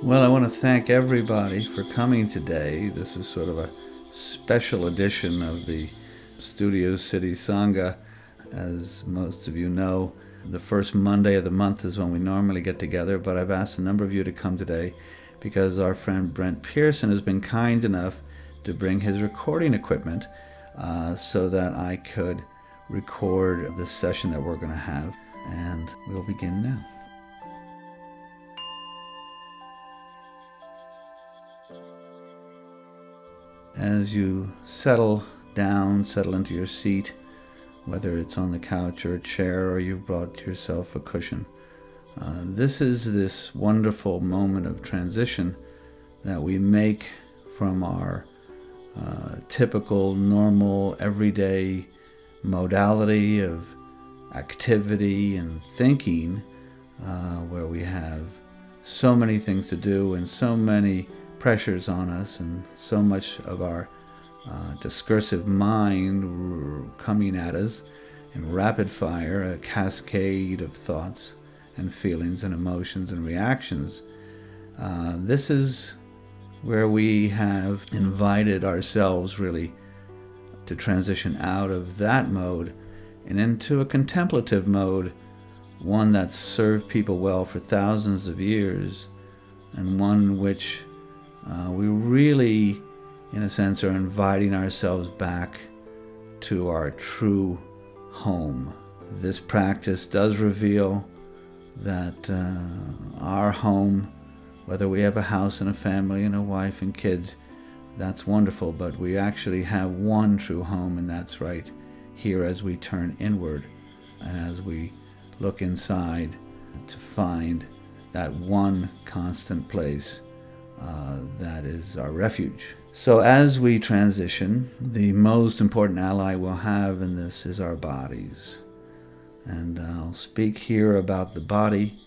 Well, I want to thank everybody for coming today. This is sort of a special edition of the Studio City Sangha. As most of you know, the first Monday of the month is when we normally get together, but I've asked a number of you to come today because our friend Brent Pierson has been kind enough to bring his recording equipment so that I could record this session that we're going to have. And we'll begin now. As you settle down, settle into your seat, whether it's on the couch or a chair or you've brought yourself a cushion, this is this wonderful moment of transition that we make from our typical, normal, everyday modality of activity and thinking, where we have so many things to do and so many pressures on us and so much of our discursive mind coming at us in rapid fire, a cascade of thoughts and feelings and emotions and reactions. This is where we have invited ourselves really to transition out of that mode and into a contemplative mode, one that's served people well for thousands of years, and one which we really, in a sense, are inviting ourselves back to our true home. This practice does reveal that our home, whether we have a house and a family and a wife and kids, that's wonderful, but we actually have one true home, and that's right here as we turn inward and as we look inside to find that one constant place that is our refuge. So as we transition, the most important ally we'll have in this is our bodies. And I'll speak here about the body.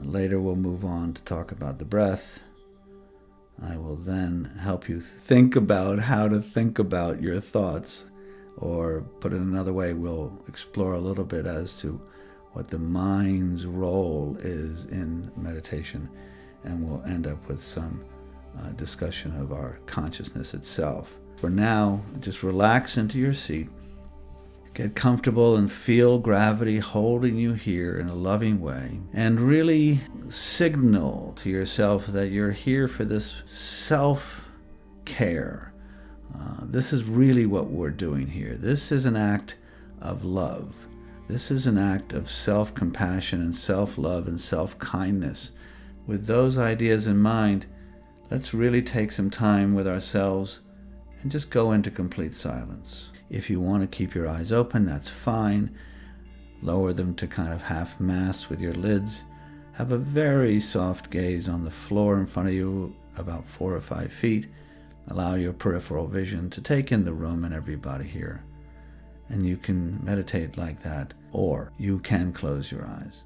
Later we'll move on to talk about the breath. I will then help you think about how to think about your thoughts, or put it another way, we'll explore a little bit as to what the mind's role is in meditation, and we'll end up with some discussion of our consciousness itself. For now, just relax into your seat, get comfortable and feel gravity holding you here in a loving way, and really signal to yourself that you're here for this self-care. This is really what we're doing here. This is an act of love. This is an act of self-compassion and self-love and self-kindness. With those ideas in mind, let's really take some time with ourselves and just go into complete silence. If you want to keep your eyes open, that's fine. Lower them to kind of half-mast with your lids. Have a very soft gaze on the floor in front of you, about 4 or 5 feet. Allow your peripheral vision to take in the room and everybody here. And you can meditate like that, or you can close your eyes.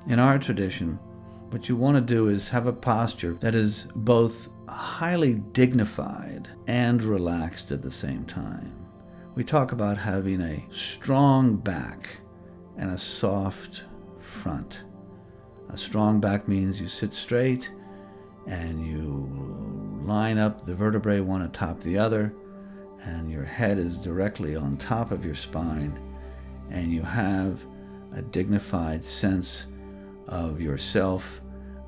In our tradition, what you want to do is have a posture that is both highly dignified and relaxed at the same time. We talk about having a strong back and a soft front. A strong back means you sit straight and you line up the vertebrae one atop the other, and your head is directly on top of your spine, and you have a dignified sense of yourself,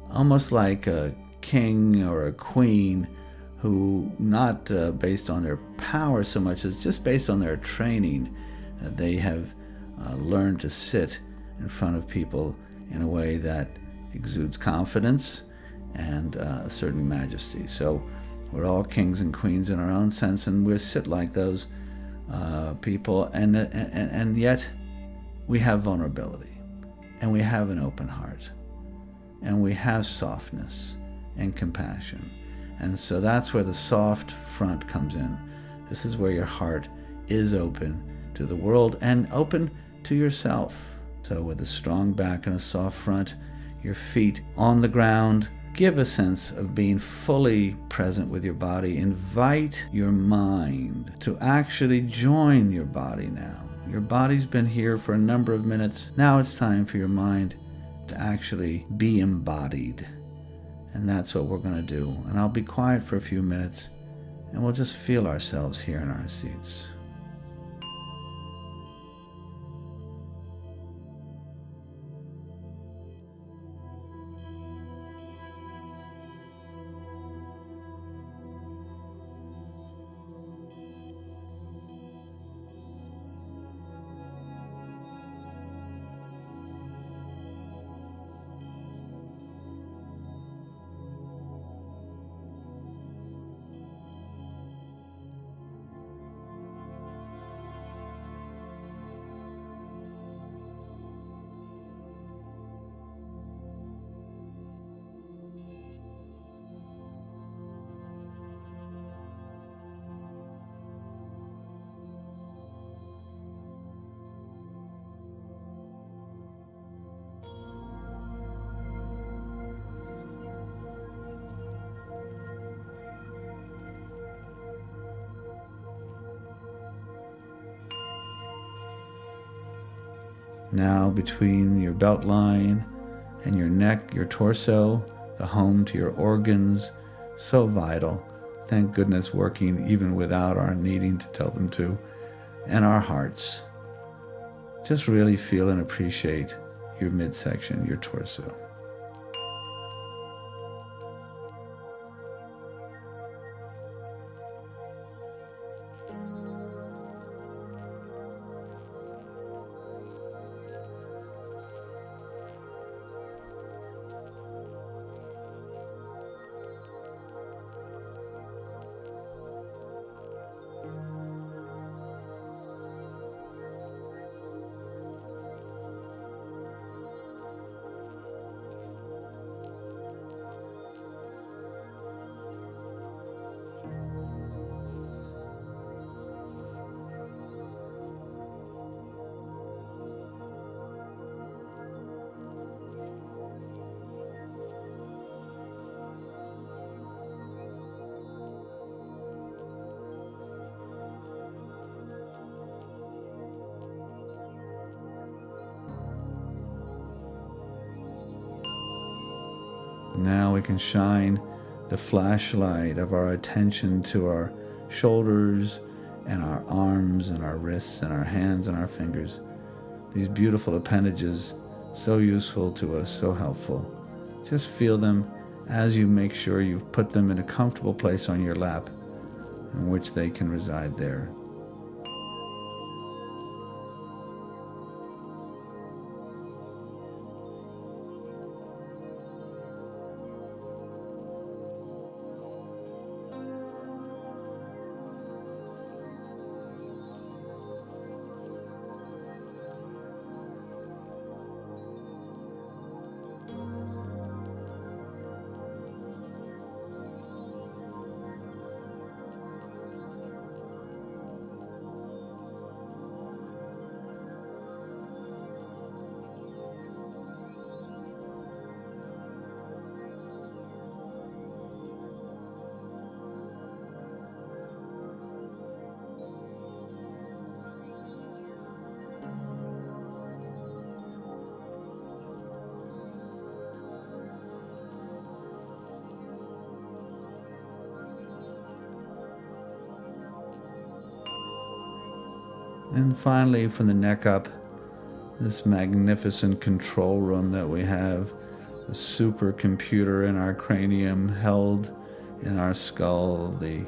almost like a king or a queen who, not based on their power so much as just based on their training, they have learned to sit in front of people in a way that exudes confidence and a certain majesty. So we're all kings and queens in our own sense, and we sit like those people, and yet we have vulnerability, and we have an open heart, and we have softness and compassion. And so that's where the soft front comes in. This is where your heart is open to the world and open to yourself. So with a strong back and a soft front, your feet on the ground, give a sense of being fully present with your body. Invite your mind to actually join your body now. Your body's been here for a number of minutes. Now it's time for your mind to actually be embodied. And that's what we're going to do. And I'll be quiet for a few minutes, and we'll just feel ourselves here in our seats. Now between your belt line and your neck, your torso, the home to your organs, so vital, thank goodness working even without our needing to tell them to, and our hearts. Just really feel and appreciate your midsection, your torso. Now we can shine the flashlight of our attention to our shoulders and our arms and our wrists and our hands and our fingers. These beautiful appendages, so useful to us, so helpful. Just feel them as you make sure you've put them in a comfortable place on your lap in which they can reside there. And finally, from the neck up, this magnificent control room that we have, the supercomputer in our cranium held in our skull, the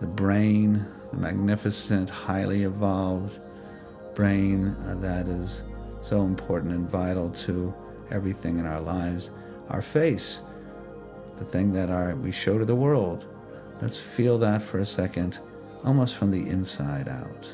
brain, the magnificent, highly evolved brain that is so important and vital to everything in our lives. Our face, the thing that we show to the world. Let's feel that for a second, almost from the inside out.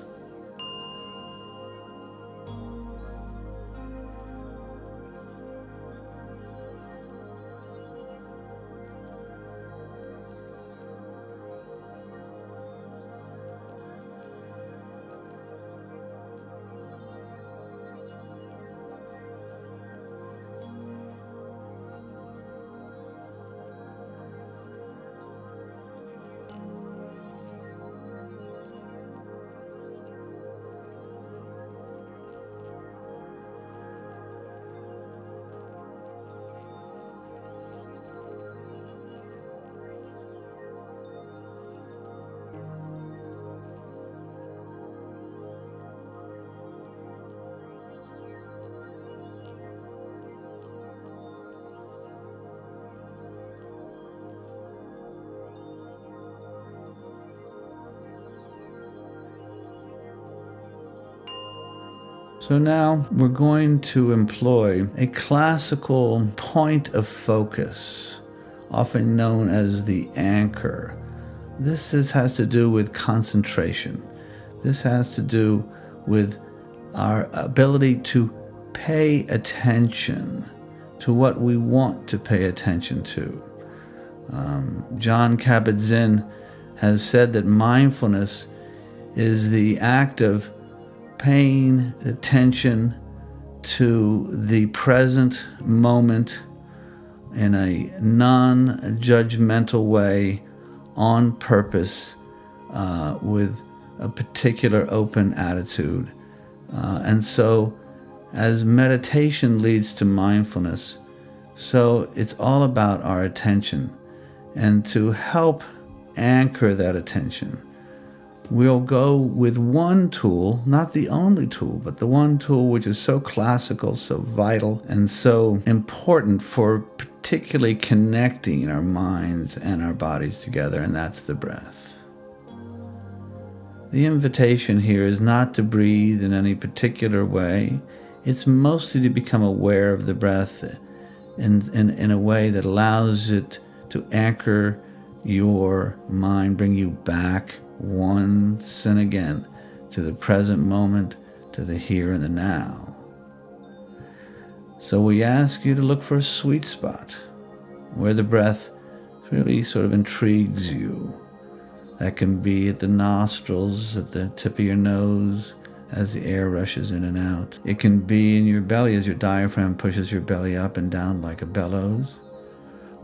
So now we're going to employ a classical point of focus, often known as the anchor. This has to do with concentration. This has to do with our ability to pay attention to what we want to pay attention to. Jon Kabat-Zinn has said that mindfulness is the act of paying attention to the present moment in a non-judgmental way, on purpose, with a particular open attitude. And so as meditation leads to mindfulness, so it's all about our attention. And to help anchor that attention, we'll go with one tool, not the only tool, but the one tool which is so classical, so vital, and so important for particularly connecting our minds and our bodies together, and that's the breath. The invitation here is not to breathe in any particular way. It's mostly to become aware of the breath in a way that allows it to anchor your mind, bring you back once and again to the present moment, to the here and the now. So we ask you to look for a sweet spot where the breath really sort of intrigues you. That can be at the nostrils, at the tip of your nose, as the air rushes in and out. It can be in your belly as your diaphragm pushes your belly up and down like a bellows.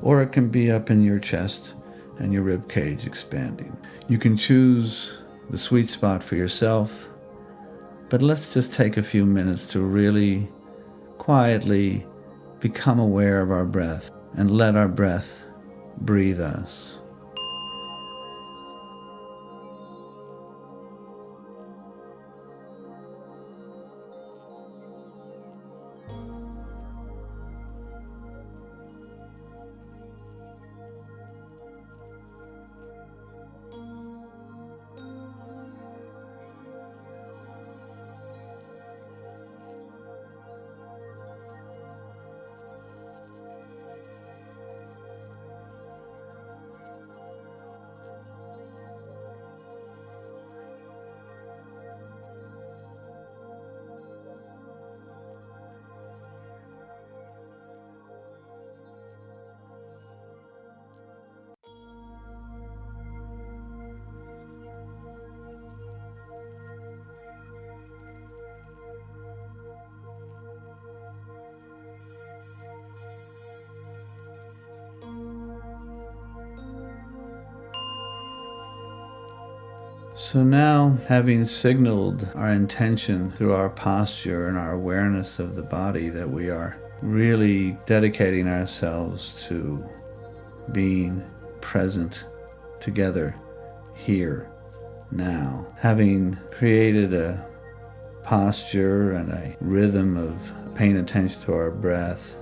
Or it can be up in your chest and your rib cage expanding. You can choose the sweet spot for yourself, but let's just take a few minutes to really quietly become aware of our breath and let our breath breathe us. So now, having signaled our intention through our posture and our awareness of the body that we are really dedicating ourselves to being present together here, now, having created a posture and a rhythm of paying attention to our breath,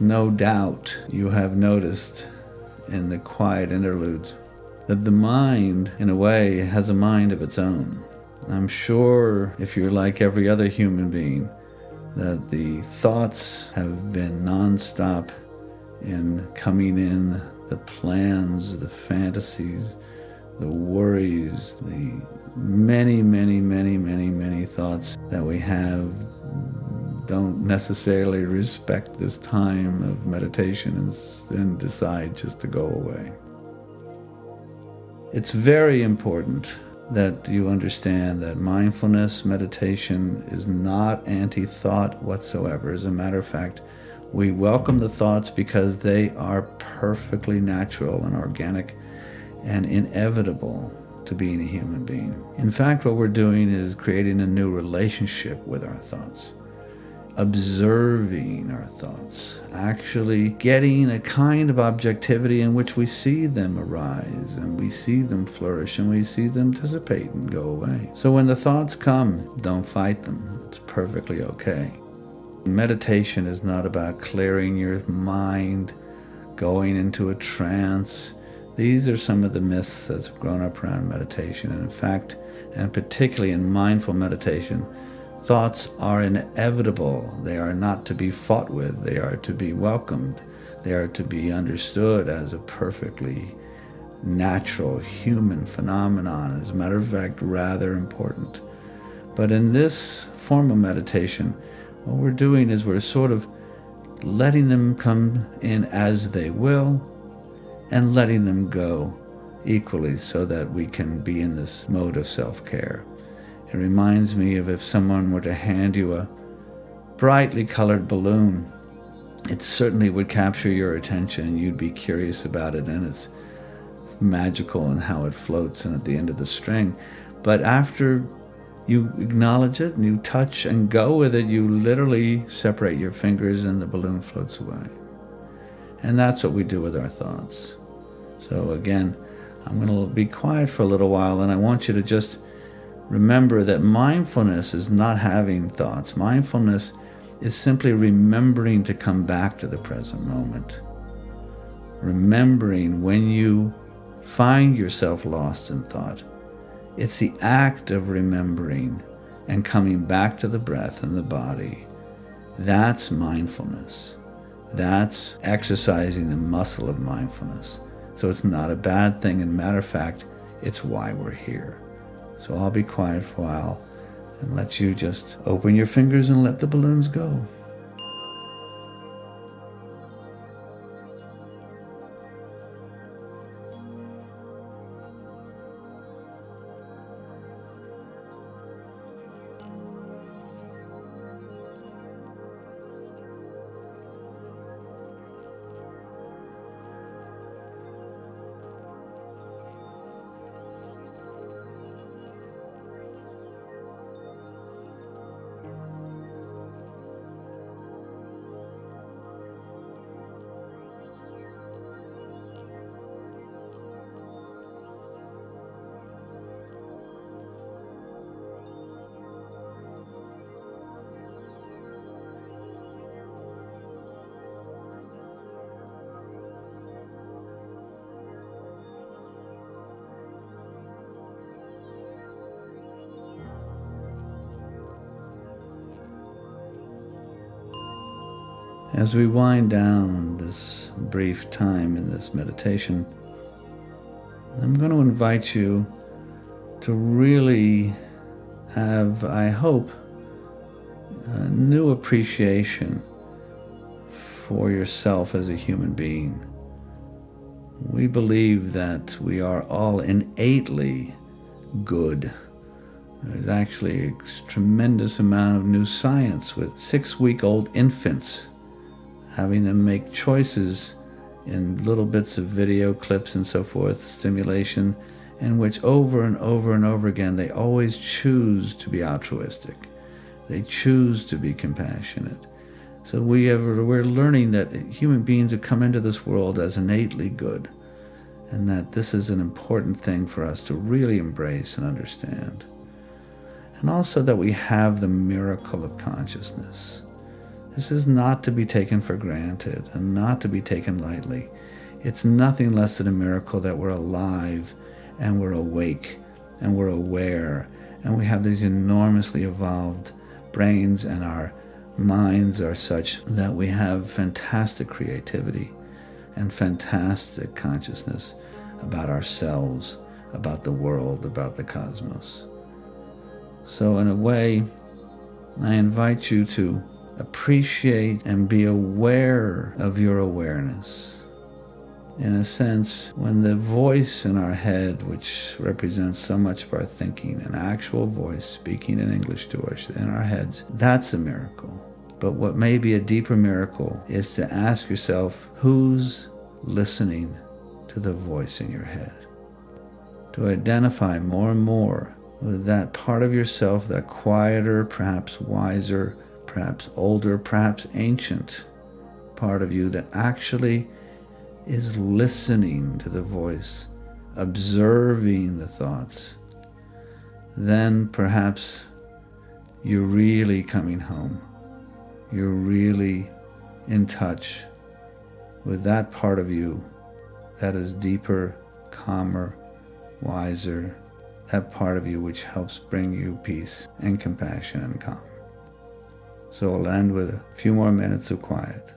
no doubt you have noticed in the quiet interludes that the mind, in a way, has a mind of its own. I'm sure if you're like every other human being, that the thoughts have been nonstop in coming in, the plans, the fantasies, the worries, the many, many, many, many, many thoughts that we have don't necessarily respect this time of meditation and decide just to go away. It's very important that you understand that mindfulness meditation is not anti-thought whatsoever. As a matter of fact, we welcome the thoughts because they are perfectly natural and organic and inevitable to being a human being. In fact, what we're doing is creating a new relationship with our thoughts, observing our thoughts, actually getting a kind of objectivity in which we see them arise and we see them flourish and we see them dissipate and go away. So when the thoughts come, don't fight them. It's perfectly okay. Meditation is not about clearing your mind, going into a trance. These are some of the myths that's grown up around meditation. And in fact, and particularly in mindful meditation, thoughts are inevitable. They are not to be fought with. They are to be welcomed. They are to be understood as a perfectly natural human phenomenon. As a matter of fact, rather important. But in this form of meditation, what we're doing is we're sort of letting them come in as they will and letting them go equally so that we can be in this mode of self-care. It reminds me of if someone were to hand you a brightly colored balloon, it certainly would capture your attention and you'd be curious about it and it's magical and how it floats and at the end of the string. But after you acknowledge it and you touch and go with it, you literally separate your fingers and the balloon floats away. And that's what we do with our thoughts. So again, I'm going to be quiet for a little while and I want you to just remember that mindfulness is not having thoughts. Mindfulness is simply remembering to come back to the present moment. Remembering when you find yourself lost in thought. It's the act of remembering and coming back to the breath and the body. That's mindfulness. That's exercising the muscle of mindfulness. So it's not a bad thing. And matter of fact, it's why we're here. So I'll be quiet for a while and let you just open your fingers and let the balloons go. As we wind down this brief time in this meditation, I'm going to invite you to really have, I hope, a new appreciation for yourself as a human being. We believe that we are all innately good. There's actually a tremendous amount of new science with 6-week-old infants, having them make choices in little bits of video clips and so forth, stimulation, in which over and over and over again they always choose to be altruistic. They choose to be compassionate. So we're learning that human beings have come into this world as innately good, and that this is an important thing for us to really embrace and understand. And also that we have the miracle of consciousness. This is not to be taken for granted and not to be taken lightly. It's nothing less than a miracle that we're alive and we're awake and we're aware and we have these enormously evolved brains, and our minds are such that we have fantastic creativity and fantastic consciousness about ourselves, about the world, about the cosmos. So in a way, I invite you to appreciate and be aware of your awareness. In a sense, when the voice in our head, which represents so much of our thinking, an actual voice speaking in English to us in our heads, that's a miracle. But what may be a deeper miracle is to ask yourself, who's listening to the voice in your head? To identify more and more with that part of yourself, that quieter, perhaps wiser, perhaps older, perhaps ancient part of you that actually is listening to the voice, observing the thoughts. Then perhaps you're really coming home. You're really in touch with that part of you that is deeper, calmer, wiser, that part of you which helps bring you peace and compassion and calm. So we'll end with a few more minutes of quiet.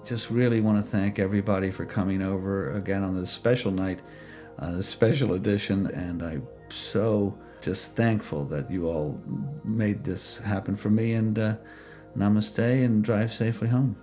Just really want to thank everybody for coming over again on this special night, this special edition, and I'm so just thankful that you all made this happen for me, and namaste and drive safely home.